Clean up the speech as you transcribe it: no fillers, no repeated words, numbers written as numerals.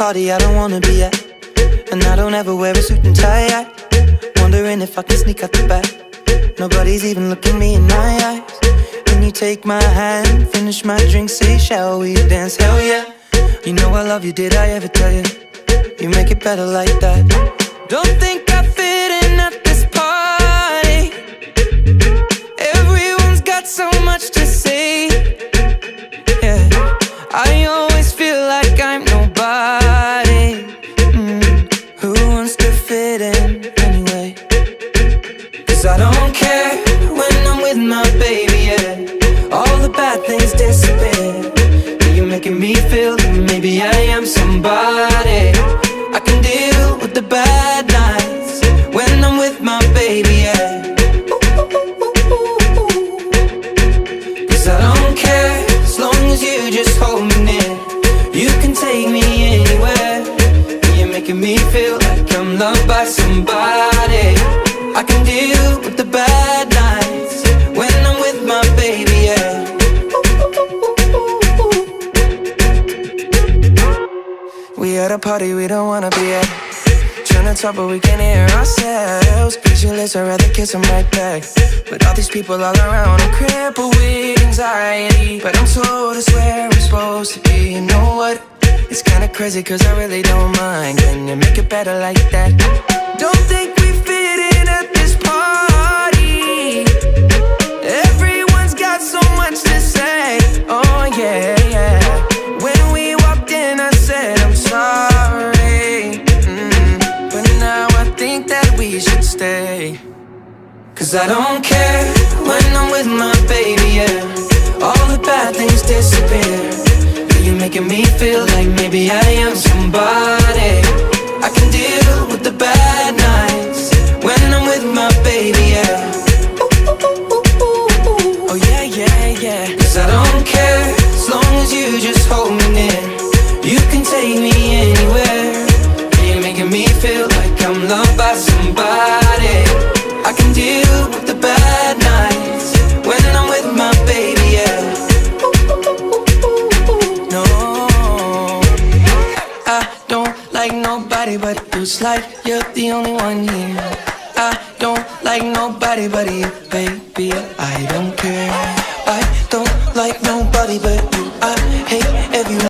party I don't wanna be at, and I don't ever wear a suit and tie. Wondering if I can sneak out the back. Nobody's even looking me in my eyes. Can you take my hand, finish my drink, say shall we dance? Hell yeah. You know I love you, did I ever tell you? You make it better like that. Don't think I fit in at this party. Everyone's got so much to say. Yeah, I always feel like I'm nobody. Who wants to fit in anyway? 'Cause I don't care when I'm with my baby, yeah. All the bad things disappear. You're making me feel that maybe I am somebody. I can deal with the bad nights when I'm with my baby, yeah. 'Cause I don't care as long as you just hold me near. You can take me anywhere. You're making me feel like I'm loved by somebody. I can deal with the bad nights when I'm with my baby, yeah. We at a party we don't wanna be at. Trying to talk but we can't hear ourselves. Pictureless, I'd rather kiss them right back. But all these people all around, I'm crippled with anxiety. But I'm told it's where I'm supposed to be. You know what? It's kinda crazy 'cause I really don't mind. Can you make it better like that? Don't think we fit in at this party. Everyone's got so much to say. Oh yeah, yeah. When we walked in I said I'm sorry. But now I think that we should stay. 'Cause I don't care when I'm with my baby, yeah. All the bad things disappear. You're making me feel like maybe I am somebody. I can deal with the bad nights when I'm with my baby, yeah. Oh yeah, yeah, yeah. 'Cause I don't care as long as you just hold me near. You can take me anywhere. You're making me feel like I'm loved by somebody. I can deal with the bad nights when I'm with my baby, yeah. No, I don't like nobody but you. It's like you're the only one here. I don't like nobody but you, baby. I don't care. I don't like nobody but you. I hate everyone.